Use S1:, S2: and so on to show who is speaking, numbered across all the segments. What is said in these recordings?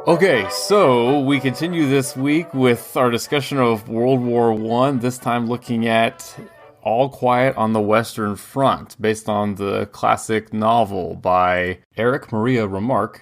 S1: Okay, so we continue this week with our discussion of World War I, this time looking at All Quiet on the Western Front, based on the classic novel by Erich Maria Remarque.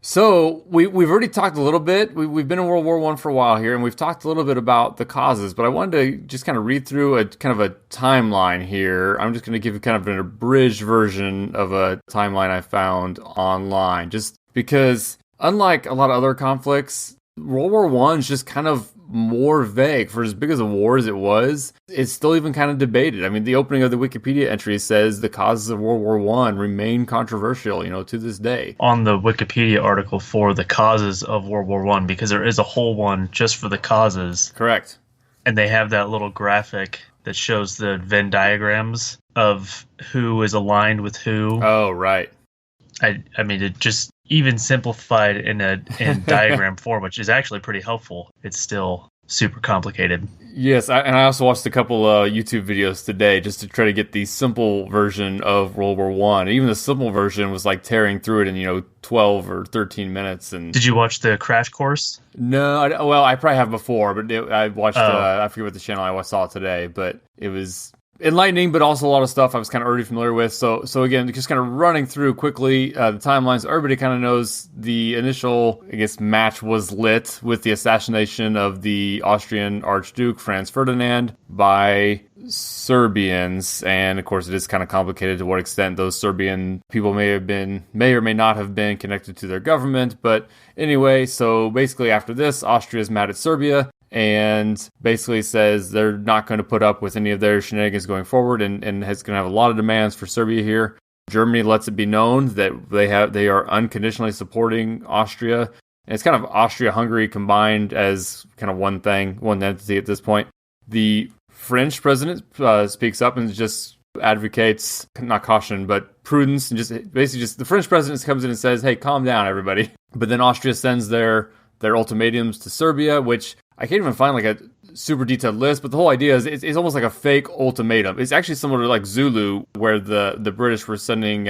S1: So, we've already talked a little bit. We've been in World War I for a while here, and we've talked a little bit about the causes, but I wanted to just kind of read through a kind of a timeline here. I'm just going to give you kind of an abridged version of a timeline I found online, just because unlike a lot of other conflicts, World War I is just kind of more vague. For as big as a war as it was, it's still even kind of debated. I mean, the opening of the Wikipedia entry says the causes of World War I remain controversial, to this day.
S2: On the Wikipedia article for the causes of World War I, because there is a whole one just for the causes.
S1: Correct.
S2: And they have that little graphic that shows the Venn diagrams of who is aligned with who.
S1: Oh, right.
S2: I mean, it just even simplified in diagram form, which is actually pretty helpful. It's still super complicated.
S1: Yes, and I also watched a couple YouTube videos today just to try to get the simple version of World War I. Even the simple version was like tearing through it in 12 or 13 minutes. And
S2: did you watch the crash course?
S1: No, I probably have before, but I watched. I forget what the channel I saw today, but it was enlightening, but also a lot of stuff I was kind of already familiar with. So again, just kind of running through quickly the timelines. Everybody kind of knows the initial, match was lit with the assassination of the Austrian Archduke Franz Ferdinand by Serbians, and of course it is kind of complicated to what extent those Serbian people may or may not have been connected to their government. But anyway, so basically after this, Austria's mad at Serbia and basically says they're not going to put up with any of their shenanigans going forward, and is going to have a lot of demands for Serbia here. Germany lets it be known that they are unconditionally supporting Austria, and it's kind of Austria-Hungary combined as kind of one entity at this point. The French president speaks up and just advocates, not caution, but prudence, and just the French president comes in and says, hey, calm down, everybody. But then Austria sends their ultimatums to Serbia, which I can't even find like a super detailed list, but the whole idea is it's almost like a fake ultimatum. It's actually similar to like Zulu, where the British were sending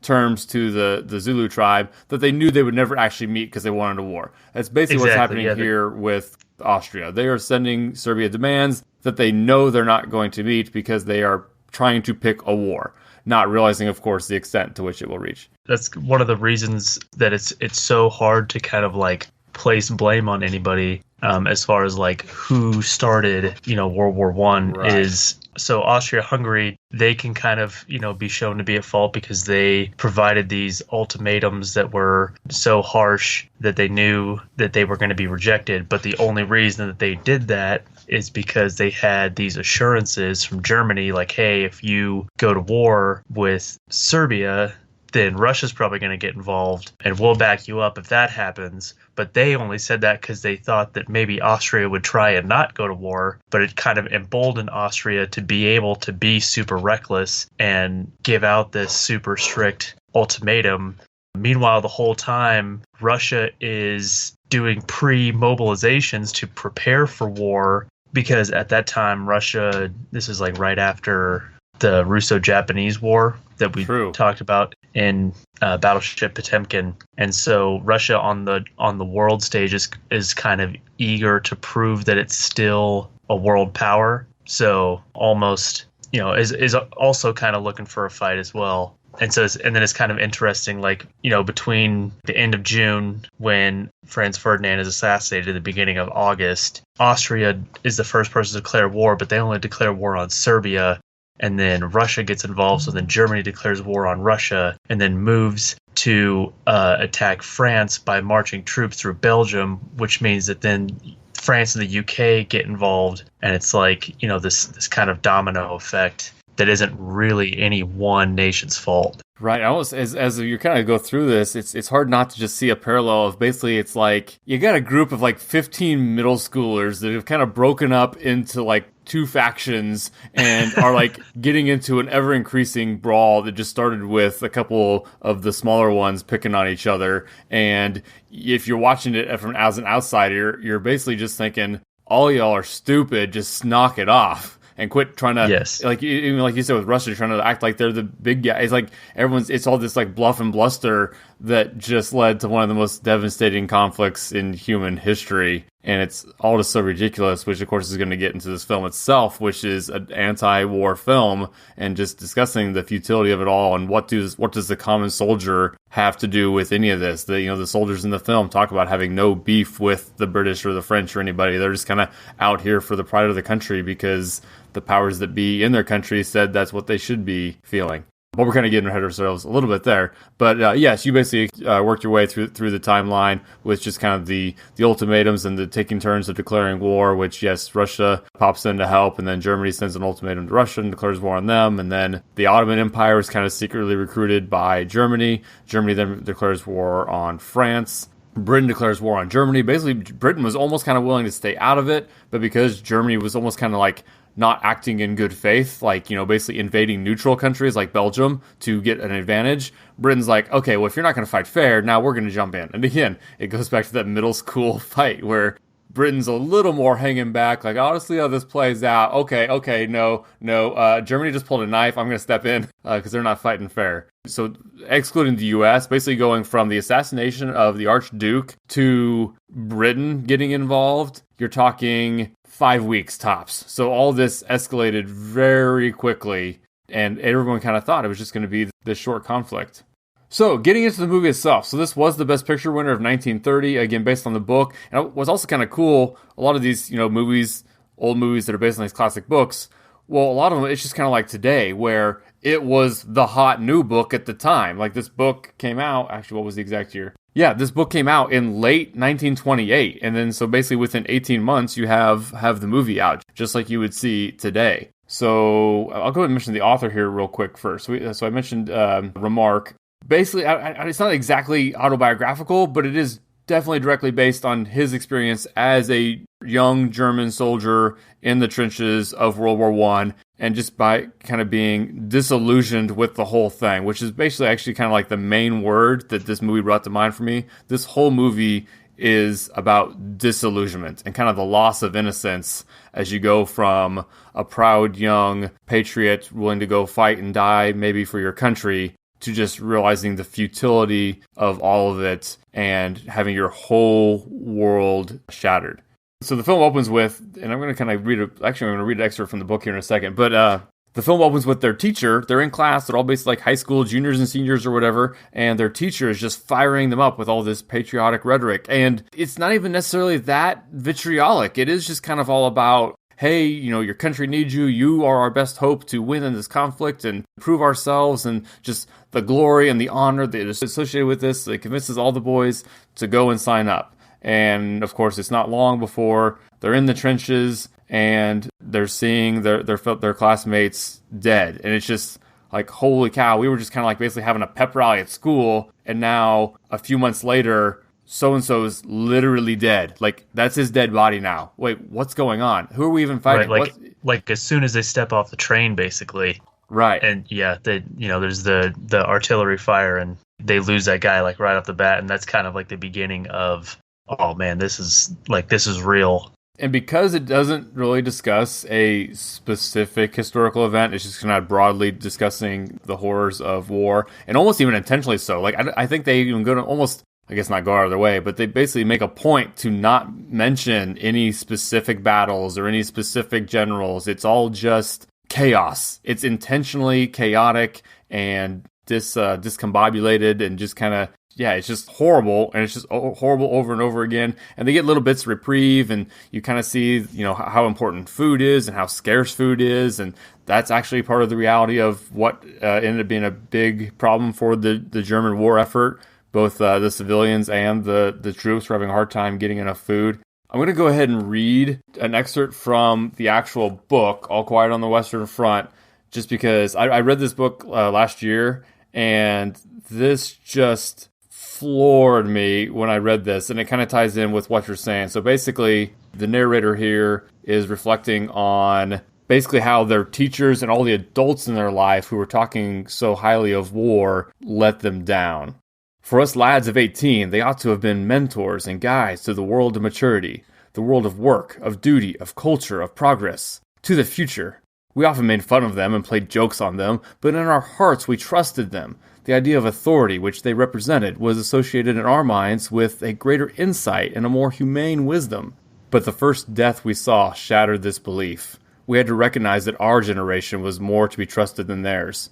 S1: terms to the Zulu tribe that they knew they would never actually meet because they wanted a war. That's basically what's happening here with Austria. They are sending Serbia demands that they know they're not going to meet because they are trying to pick a war, not realizing, of course, the extent to which it will reach. That's
S2: one of the reasons that it's so hard to kind of like place blame on anybody. As far as like who started, World War I, right. Is so Austria-Hungary, they can kind of, be shown to be at fault because they provided these ultimatums that were so harsh that they knew that they were going to be rejected. But the only reason that they did that is because they had these assurances from Germany, like, hey, if you go to war with Serbia, then Russia's probably going to get involved and we'll back you up if that happens. But they only said that because they thought that maybe Austria would try and not go to war, but it kind of emboldened Austria to be able to be super reckless and give out this super strict ultimatum. Meanwhile, the whole time, Russia is doing pre-mobilizations to prepare for war because at that time, Russia, this is like right after the Russo-Japanese War that we talked about in Battleship Potemkin, and so Russia on the world stage is kind of eager to prove that it's still a world power. So almost is also kind of looking for a fight as well. And then it's kind of interesting, like between the end of June when Franz Ferdinand is assassinated at the beginning of August, Austria is the first person to declare war, but they only declare war on Serbia. And then Russia gets involved, so then Germany declares war on Russia and then moves to attack France by marching troops through Belgium, which means that then France and the UK get involved. And it's like, this kind of domino effect that isn't really any one nation's fault.
S1: Right. Almost as you kind of go through this, it's hard not to just see a parallel of basically it's like you got a group of like 15 middle schoolers that have kind of broken up into like two factions and are like getting into an ever increasing brawl that just started with a couple of the smaller ones picking on each other. And if you're watching it as an outsider, you're basically just thinking, all y'all are stupid, just knock it off. and quit trying to,
S2: Yes.
S1: like, even like you said with Russia, trying to act like they're the big guy. It's like it's all this like bluff and bluster that just led to one of the most devastating conflicts in human history. And it's all just so ridiculous, which of course is going to get into this film itself, which is an anti-war film and just discussing the futility of it all and what does the common soldier have to do with any of this. The soldiers in the film talk about having no beef with the British or the French or anybody. They're just kind of out here for the pride of the country because the powers that be in their country said that's what they should be feeling. But we're kind of getting ahead of ourselves a little bit there. But yes, you basically worked your way through the timeline with just kind of the ultimatums and the taking turns of declaring war, which, yes, Russia pops in to help, and then Germany sends an ultimatum to Russia and declares war on them. And then the Ottoman Empire is kind of secretly recruited by Germany. Germany then declares war on France. Britain declares war on Germany. Basically, Britain was almost kind of willing to stay out of it, but because Germany was almost kind of like not acting in good faith, like, basically invading neutral countries like Belgium to get an advantage, Britain's like, okay, well, if you're not going to fight fair, now we're going to jump in. And again, it goes back to that middle school fight where Britain's a little more hanging back, like, honestly, how this plays out. Okay, no, Germany just pulled a knife. I'm going to step in because they're not fighting fair. So excluding the U.S., basically going from the assassination of the Archduke to Britain getting involved, you're talking 5 weeks tops. So all this escalated very quickly, and everyone kind of thought it was just going to be this short conflict. So, getting into the movie itself. So, this was the Best Picture winner of 1930, again, based on the book. And it was also kind of cool, a lot of these, movies, old movies that are based on these classic books, well, a lot of them, it's just kind of like today, where it was the hot new book at the time. Like, this book came out, actually, what was the exact year? Yeah, this book came out in late 1928. And then, so basically within 18 months, you have the movie out, just like you would see today. So, I'll go ahead and mention the author here real quick first. So I mentioned Remarque. Basically, it's not exactly autobiographical, but it is definitely directly based on his experience as a young German soldier in the trenches of World War I, and just by kind of being disillusioned with the whole thing, which is basically actually kind of like the main word that this movie brought to mind for me. This whole movie is about disillusionment and kind of the loss of innocence as you go from a proud young patriot willing to go fight and die maybe for your country to just realizing the futility of all of it and having your whole world shattered. So the film opens with, and I'm going to kind of I'm going to read an excerpt from the book here in a second, but the film opens with their teacher. They're in class. They're all basically like high school juniors and seniors or whatever, and their teacher is just firing them up with all this patriotic rhetoric. And it's not even necessarily that vitriolic. It is just kind of all about, hey, your country needs you. You are our best hope to win in this conflict and prove ourselves, and just the glory and the honor that is associated with this. It convinces all the boys to go and sign up. And of course, it's not long before they're in the trenches and they're seeing their classmates dead. And it's just like, holy cow, we were just kind of like basically having a pep rally at school, and now a few months later, so-and-so is literally dead. Like, that's his dead body now. Wait, what's going on? Who are we even fighting?
S2: Right, like as soon as they step off the train, basically.
S1: Right.
S2: And yeah, there's the artillery fire, and they lose that guy like right off the bat, and that's kind of like the beginning of, oh man, this is real.
S1: And because it doesn't really discuss a specific historical event, it's just kind of broadly discussing the horrors of war, and almost even intentionally so. Like, I think they even go to almost, I guess not go out of their way, but they basically make a point to not mention any specific battles or any specific generals. It's all just chaos. It's intentionally chaotic and discombobulated and just kind of, yeah, it's just horrible, and it's just horrible over and over again. And they get little bits of reprieve, and you kind of see, how important food is and how scarce food is, and that's actually part of the reality of what ended up being a big problem for the German war effort. Both the civilians and the troops were having a hard time getting enough food. I'm going to go ahead and read an excerpt from the actual book, All Quiet on the Western Front, just because I read this book last year, and this just floored me when I read this, and it kind of ties in with what you're saying. So basically, the narrator here is reflecting on basically how their teachers and all the adults in their life who were talking so highly of war let them down. For us lads of 18, they ought to have been mentors and guides to the world of maturity, the world of work, of duty, of culture, of progress, to the future. We often made fun of them and played jokes on them, but in our hearts we trusted them. The idea of authority which they represented was associated in our minds with a greater insight and a more humane wisdom. But the first death we saw shattered this belief. We had to recognize that our generation was more to be trusted than theirs.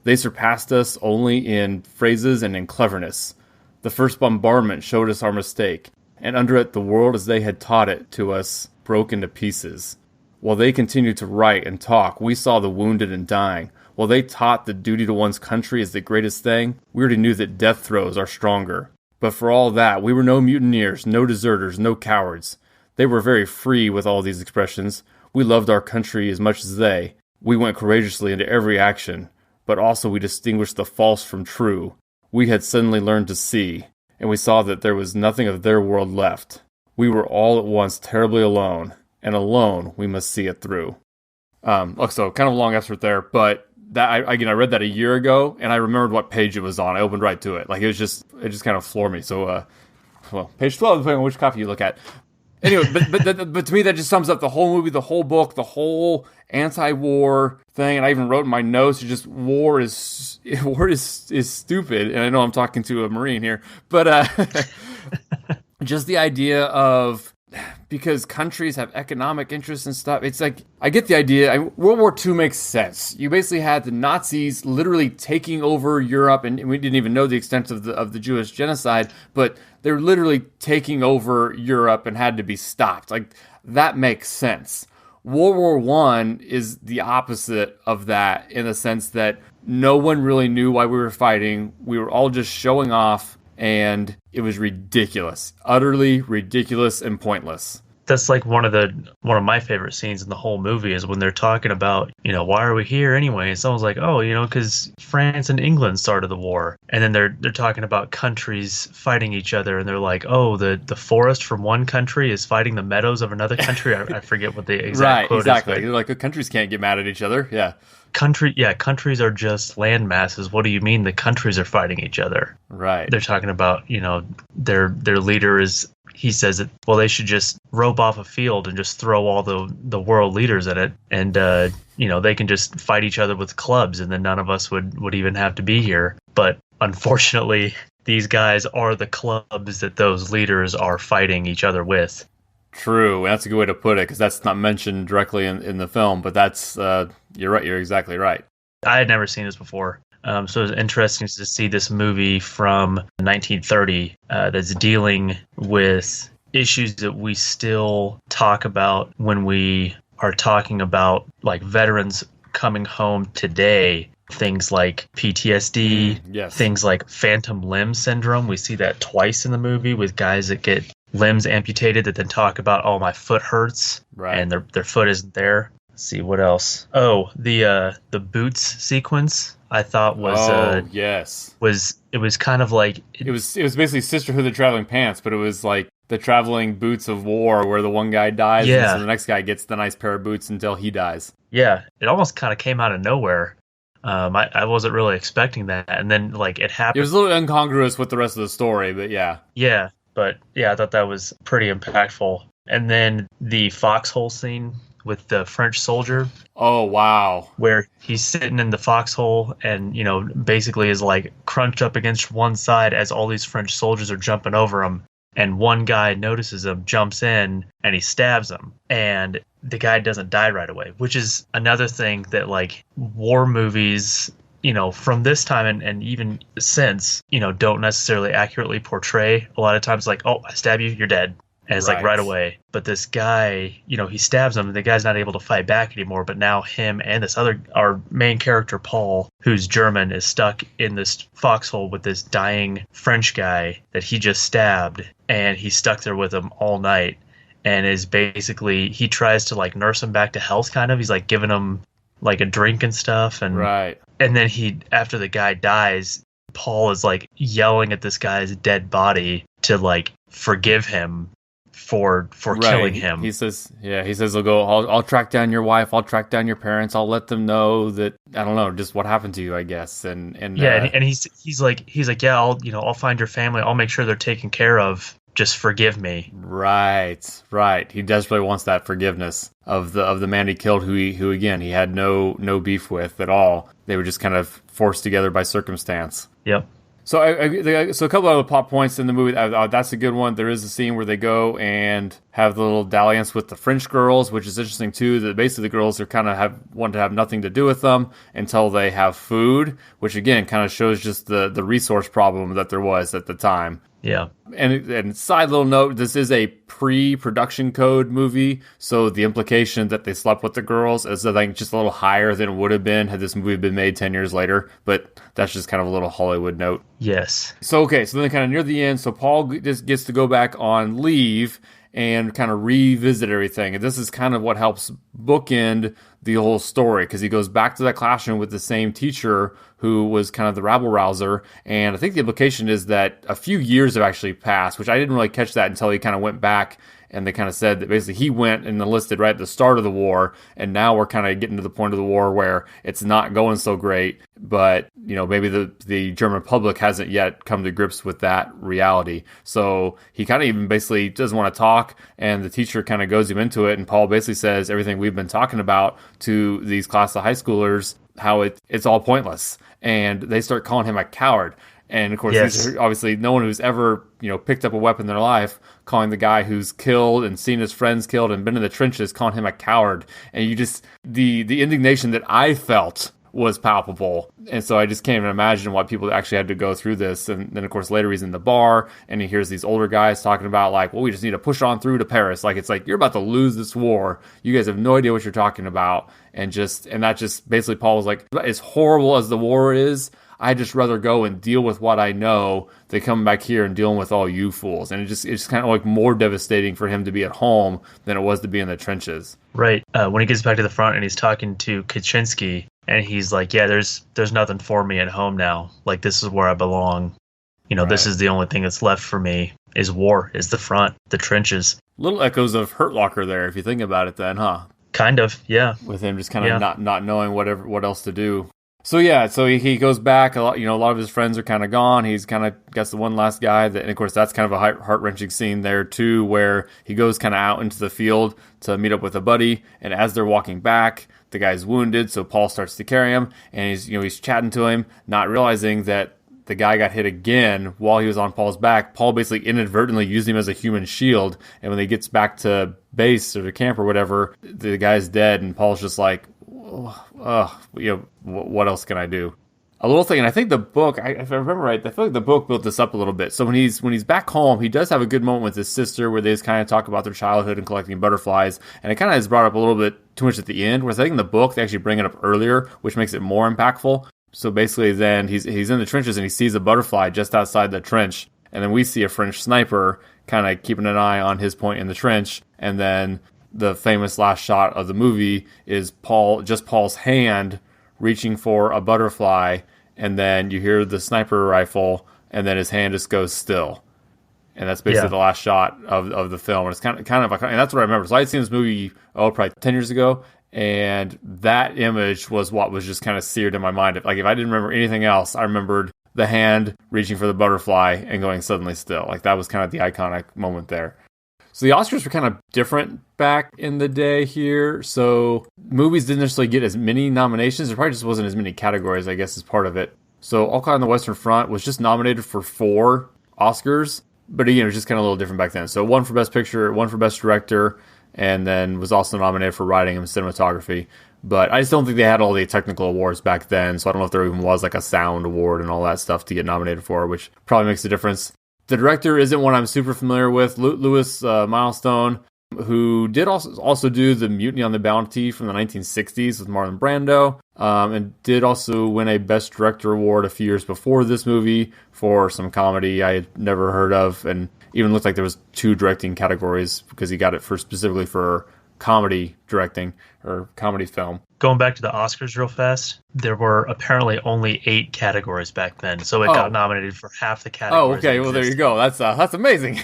S1: They surpassed us only in phrases and in cleverness. The first bombardment showed us our mistake, and under it the world as they had taught it to us broke into pieces. While they continued to write and talk, we saw the wounded and dying. While they taught that duty to one's country is the greatest thing, we already knew that death throes are stronger. But for all that, we were no mutineers, no deserters, no cowards. They were very free with all these expressions. We loved our country as much as they. We went courageously into every action, but also we distinguished the false from true. We had suddenly learned to see, and we saw that there was nothing of their world left. We were all at once terribly alone. And alone, we must see it through. So kind of a long excerpt there, but that I read that a year ago, and I remembered what page it was on. I opened right to it. Like it just kind of floored me. So, page 12, depending on which copy you look at. Anyway, but to me that just sums up the whole movie, the whole book, the whole anti-war thing. And I even wrote in my notes, just war is stupid. And I know I'm talking to a Marine here, but just the idea of, because countries have economic interests and stuff. It's like, I get the idea. World War II makes sense. You basically had the Nazis literally taking over Europe, and we didn't even know the extent of the Jewish genocide, but they're literally taking over Europe and had to be stopped. Like, that makes sense. World War I is the opposite of that, in the sense that no one really knew why we were fighting. We were all just showing off, and it was ridiculous, utterly ridiculous and pointless.
S2: That's like one of my favorite scenes in the whole movie is when they're talking about, why are we here anyway? And someone's like, oh, because France and England started the war. And then they're talking about countries fighting each other, and they're like, oh, the forest from one country is fighting the meadows of another country. I forget what the exact quote
S1: exactly.
S2: is. Right,
S1: like the countries can't get mad at each other. Yeah.
S2: Countries are just land masses. What do you mean the countries are fighting each other?
S1: Right.
S2: They're talking about, their leader is, he says that, well, they should just rope off a field and just throw all the world leaders in it. And, they can just fight each other with clubs, and then none of us would even have to be here. But unfortunately, these guys are the clubs that those leaders are fighting each other with.
S1: True, that's a good way to put it, because that's not mentioned directly in the film, but that's, you're right, you're exactly right.
S2: I had never seen this before, so it was interesting to see this movie from 1930 that's dealing with issues that we still talk about when we are talking about, like, veterans coming home today. Things like PTSD,
S1: yes.
S2: Things like phantom limb syndrome. We see that twice in the movie with guys that get limbs amputated that then talk about, oh, my foot hurts,
S1: right,
S2: and their foot isn't there. Let's see, what else? Oh, the boots sequence I thought was
S1: yes,
S2: it was kind of like
S1: it was basically Sisterhood of the Traveling Pants, but it was like the traveling boots of war, where the one guy dies, and so the next guy gets the nice pair of boots until he dies.
S2: Yeah, it almost kind of came out of nowhere. I wasn't really expecting that, and then like it happened.
S1: It was a little incongruous with the rest of the story, but yeah.
S2: Yeah, but yeah, I thought that was pretty impactful. And then the foxhole scene with the French soldier.
S1: Oh, wow.
S2: Where he's sitting in the foxhole and, basically is like crunched up against one side as all these French soldiers are jumping over him. And one guy notices him, jumps in, and he stabs him. And the guy doesn't die right away, which is another thing that, like, war movies, from this time and even since, don't necessarily accurately portray. A lot of times, like, oh, I stab you, you're dead. And it's like right away. But this guy, he stabs him, and the guy's not able to fight back anymore. But now him and our main character, Paul, who's German, is stuck in this foxhole with this dying French guy that he just stabbed. And he's stuck there with him all night. And is basically, he tries to, like, nurse him back to health, kind of. He's, like, giving him, like, a drink and stuff. And,
S1: right.
S2: And then after the guy dies, Paul is, like, yelling at this guy's dead body to, like, forgive him for killing him.
S1: He says, I'll track down your wife, I'll track down your parents, I'll let them know that, I don't know, just what happened to you, I guess. And
S2: he's like, yeah, I'll find your family, I'll make sure they're taken care of. just forgive me.
S1: Right. He desperately wants that forgiveness of the man he killed, who again he had no beef with at all. They were just kind of forced together by circumstance.
S2: Yep.
S1: So, so a couple of other plot points in the movie. That's a good one. There is a scene where they go and have the little dalliance with the French girls, which is interesting too. That basically the girls are kind of want to have nothing to do with them until they have food, which again kind of shows just the resource problem that there was at the time.
S2: Yeah.
S1: And side little note, this is a pre-production code movie, so the implication that they slept with the girls is, I think, just a little higher than it would have been had this movie been made 10 years later, but that's just kind of a little Hollywood note.
S2: Yes.
S1: So then kind of near the end, so Paul just gets to go back on leave and kind of revisit everything. And this is kind of what helps bookend the whole story, because he goes back to that classroom with the same teacher who was kind of the rabble-rouser. And I think the implication is that a few years have actually passed, which I didn't really catch that until he kind of went back and they kind of said that basically he went and enlisted right at the start of the war, and now we're kind of getting to the point of the war where it's not going so great, but, you know, maybe the German public hasn't yet come to grips with that reality. So he kind of even basically doesn't want to talk, and the teacher kind of goes him into it, and Paul basically says everything we've been talking about to these class of high schoolers, how it's all pointless, and they start calling him a coward. And of course,
S2: yes.
S1: These are obviously no one who's ever, you know, picked up a weapon in their life, calling the guy who's killed and seen his friends killed and been in the trenches, calling him a coward. And you just, the indignation that I felt was palpable. And so I just can't even imagine why people actually had to go through this. And then, of course, later he's in the bar and he hears these older guys talking about, like, well, we just need to push on through to Paris. Like, it's like, you're about to lose this war. You guys have no idea what you're talking about. And that just basically Paul was like, as horrible as the war is, I'd just rather go and deal with what I know than coming back here and dealing with all you fools. And it's just kind of like more devastating for him to be at home than it was to be in the trenches.
S2: Right. When he gets back to the front and he's talking to Kaczynski, and he's like, yeah, there's nothing for me at home now. Like, this is where I belong. You know, right. This is the only thing that's left for me is war, is the front, the trenches.
S1: Little echoes of Hurt Locker there, if you think about it then, huh?
S2: Kind of, yeah.
S1: With him just kind of not knowing what else to do. So he goes back. A lot of his friends are kind of gone. He's kind of gets the one last guy. And of course, that's kind of a heart-wrenching scene there too, where he goes kind of out into the field to meet up with a buddy. And as they're walking back, the guy's wounded, so Paul starts to carry him, and he's chatting to him, not realizing that the guy got hit again while he was on Paul's back. Paul basically inadvertently used him as a human shield, and when he gets back to base or the camp or whatever, the guy's dead, and Paul's just like, what else can I do? A little thing, and I think the book, if I remember right, I feel like the book built this up a little bit. So when he's back home, he does have a good moment with his sister where they just kind of talk about their childhood and collecting butterflies, and it kind of is brought up a little bit too much at the end, whereas I think in the book they actually bring it up earlier, which makes it more impactful. So basically then he's in the trenches and he sees a butterfly just outside the trench, and then we see a French sniper kind of keeping an eye on his point in the trench, and then the famous last shot of the movie is Paul's hand reaching for a butterfly, and then you hear the sniper rifle, and then his hand just goes still. And that's basically the last shot of the film. And it's kind of like, and that's what I remember. So I'd seen this movie, probably 10 years ago, and that image was what was just kind of seared in my mind. If I didn't remember anything else, I remembered the hand reaching for the butterfly and going suddenly still. Like, that was kind of the iconic moment there. So the Oscars were kind of different back in the day here. So movies didn't necessarily get as many nominations. There probably just wasn't as many categories, I guess, as part of it. So All Caught on the Western Front was just nominated for 4 Oscars. But again, it was just kind of a little different back then. So 1 for Best Picture, 1 for Best Director, and then was also nominated for Writing and Cinematography. But I just don't think they had all the technical awards back then. So I don't know if there even was like a sound award and all that stuff to get nominated for, which probably makes a difference. The director isn't one I'm super familiar with. Louis Milestone, who did also do the Mutiny on the Bounty from the 1960s with Marlon Brando, and did also win a Best Director award a few years before this movie for some comedy I had never heard of, and even looked like there was 2 directing categories because he got it specifically for comedy directing or comedy film.
S2: Going back to the Oscars real fast, there were apparently only 8 categories back then, so it got nominated for half the categories.
S1: Oh, okay. Well, there you go. That's amazing.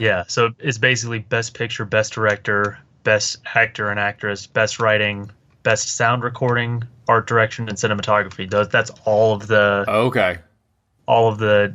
S2: Yeah, so it's basically Best Picture, Best Director, Best Actor and Actress, Best Writing, Best Sound Recording, Art Direction, and Cinematography. That's all of the all of the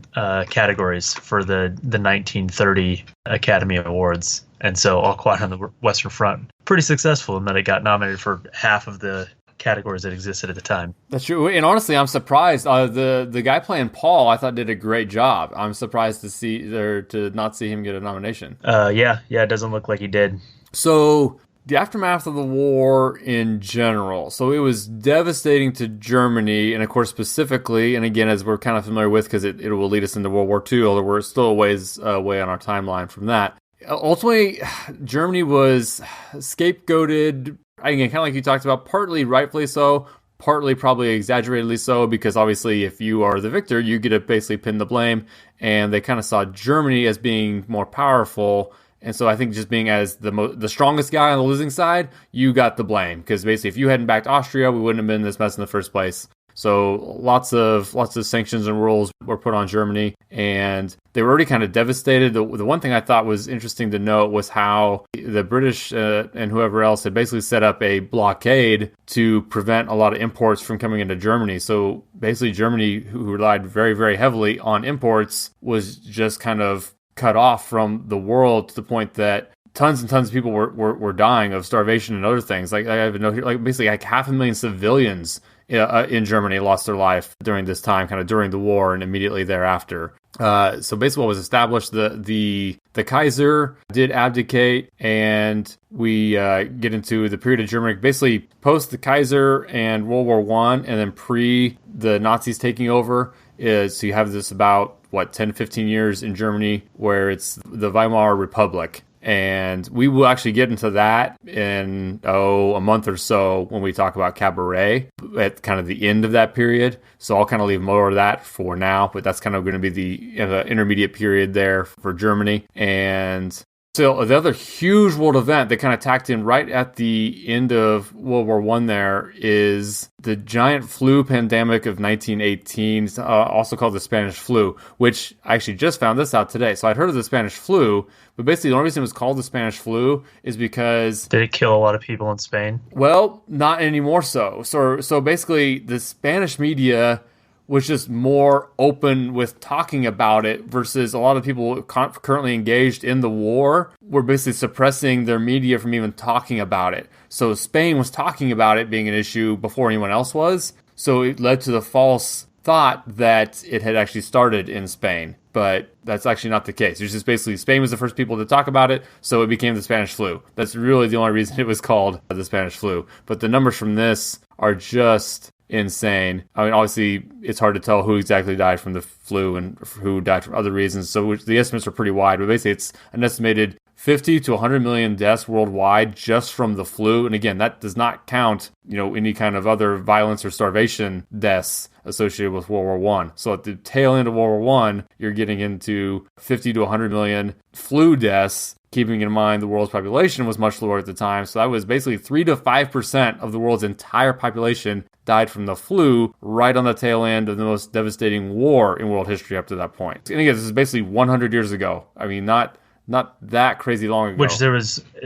S2: categories for the 1930 Academy Awards. And so All Quiet on the Western Front, pretty successful in that it got nominated for half of the categories that existed at the time.
S1: That's true. And honestly, I'm surprised. The guy playing Paul, I thought did a great job. I'm surprised to not see him get a nomination.
S2: Yeah, it doesn't look like he did.
S1: So the aftermath of the war in general. So it was devastating to Germany, and of course specifically, and again, as we're kind of familiar with, because it will lead us into World War II, although we're still a ways away on our timeline from that. Ultimately, Germany was scapegoated, again, kind of like you talked about, partly rightfully so, partly probably exaggeratedly so, because obviously if you are the victor, you get to basically pin the blame, and they kind of saw Germany as being more powerful. And so I think just being as the strongest guy on the losing side, you got the blame, because basically if you hadn't backed Austria, we wouldn't have been in this mess in the first place. So lots of sanctions and rules were put on Germany, and they were already kind of devastated. The one thing I thought was interesting to note was how the British and whoever else had basically set up a blockade to prevent a lot of imports from coming into Germany. So basically Germany, who relied very, very heavily on imports, was just kind of cut off from the world to the point that tons and tons of people were dying of starvation and other things. Like I have a note here, like basically like 500,000 civilians in Germany lost their life during this time, kind of during the war and immediately thereafter. So basically what was established, the Kaiser did abdicate, and we get into the period of Germany, basically post the Kaiser and World War I, and then pre the Nazis taking over. So you have this about, 10, 15 years in Germany where it's the Weimar Republic. And we will actually get into that in, a month or so when we talk about Cabaret at kind of the end of that period. So I'll kind of leave more of that for now, but that's kind of going to be the intermediate period there for Germany. And so the other huge world event that kind of tacked in right at the end of World War I there is the giant flu pandemic of 1918, also called the Spanish flu, which I actually just found this out today. So I'd heard of the Spanish flu, but basically the only reason it was called the Spanish flu is because...
S2: Did it kill a lot of people in Spain?
S1: Well, not anymore so. So basically the Spanish media was just more open with talking about it versus a lot of people currently engaged in the war were basically suppressing their media from even talking about it. So Spain was talking about it being an issue before anyone else was. So it led to the false thought that it had actually started in Spain. But that's actually not the case. It's just basically Spain was the first people to talk about it, so it became the Spanish flu. That's really the only reason it was called the Spanish flu. But the numbers from this are just insane. I mean, obviously, it's hard to tell who exactly died from the flu and who died from other reasons, so the estimates are pretty wide, but basically it's an estimated 50 to 100 million deaths worldwide just from the flu. And again, that does not count, any kind of other violence or starvation deaths associated with World War I. So at the tail end of World War I, you're getting into 50 to 100 million flu deaths, keeping in mind the world's population was much lower at the time. So that was basically 3 to 5% of the world's entire population died from the flu right on the tail end of the most devastating war in world history up to that point. And again, this is basically 100 years ago. I mean, not that crazy long ago.
S2: Which it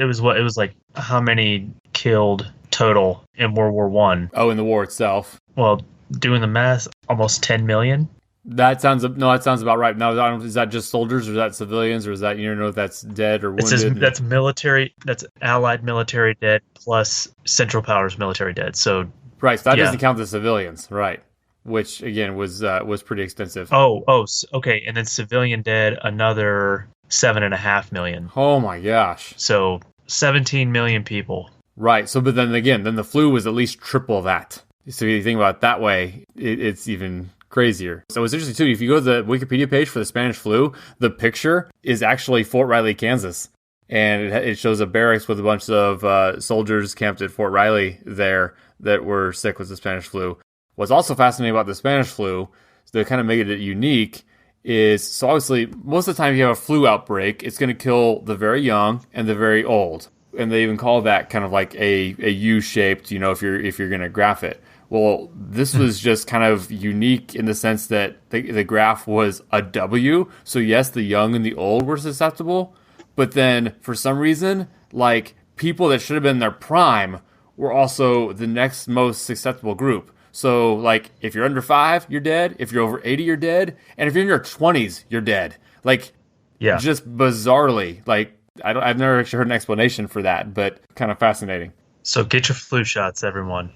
S2: was like how many killed total in World War I?
S1: Oh, in the war itself.
S2: Well, doing the math, almost 10 million.
S1: That sounds about right. Now, is that just soldiers, or is that civilians, or is that, if that's dead or wounded?
S2: That's military, that's Allied military dead plus Central Powers military dead. So
S1: right, so that doesn't count the civilians, right? Which again was pretty extensive.
S2: Okay, and then civilian dead, another 7.5 million.
S1: Oh my gosh!
S2: So 17 million people.
S1: Right. So, but then again, the flu was at least triple that. So if you think about it that way, it's even crazier. So it's interesting too. If you go to the Wikipedia page for the Spanish flu, the picture is actually Fort Riley, Kansas, and it shows a barracks with a bunch of soldiers camped at Fort Riley there that were sick with the Spanish flu. What's also fascinating about the Spanish flu, to kind of make it unique, is so obviously most of the time if you have a flu outbreak, it's going to kill the very young and the very old, and they even call that kind of like a U-shaped, if you're going to graph it. Well, this was just kind of unique in the sense that the graph was a W. So yes, the young and the old were susceptible, but then for some reason, like people that should have been in their prime were also the next most susceptible group. So, like, if you're under 5, you're dead. If you're over 80, you're dead. And if you're in your 20s, you're dead. Like, just bizarrely. Like, I've never actually heard an explanation for that, but kind of fascinating.
S2: So get your flu shots, everyone.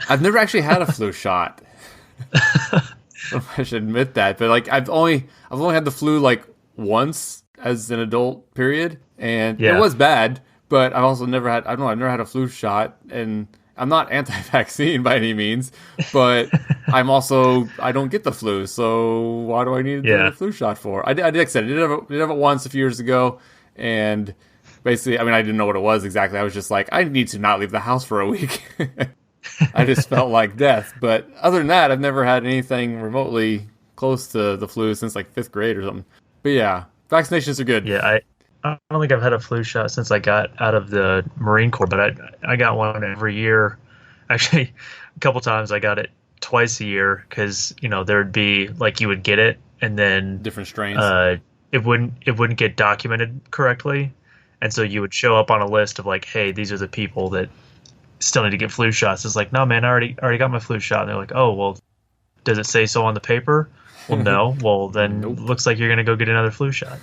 S1: I've never actually had a flu shot. I should admit that, but like I've only had the flu like once as an adult period, and it was bad. But I've also never had I've never had a flu shot, and I'm not anti-vaccine by any means, but I don't get the flu, so why do I need the flu shot for? I did, like I said, I did have it once a few years ago, and basically, I mean, I didn't know what it was exactly. I was just like, I need to not leave the house for a week. I just felt like death. But other than that, I've never had anything remotely close to the flu since like 5th grade or something. But yeah, vaccinations are good.
S2: Yeah, I don't think I've had a flu shot since I got out of the Marine Corps, but I got one every year. Actually, a couple times I got it twice a year because, there'd be like you would get it and then
S1: different strains.
S2: It wouldn't get documented correctly. And so you would show up on a list of like, hey, these are the people that still need to get flu shots. It's like, no, man, I already got my flu shot. And they're like, oh, well, does it say so on the paper? Well, no. Well, then looks like you're going to go get another flu shot.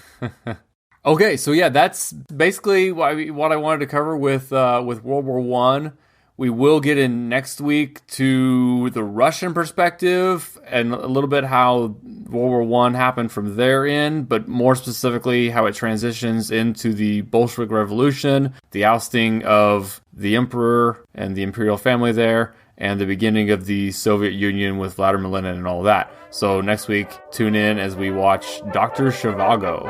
S1: Okay, so yeah, that's basically what I wanted to cover with World War One. We will get in next week to the Russian perspective and a little bit how World War One happened from their end, but more specifically how it transitions into the Bolshevik Revolution, the ousting of the emperor and the imperial family there, and the beginning of the Soviet Union with Vladimir Lenin and all that. So next week, tune in as we watch Dr. Zhivago.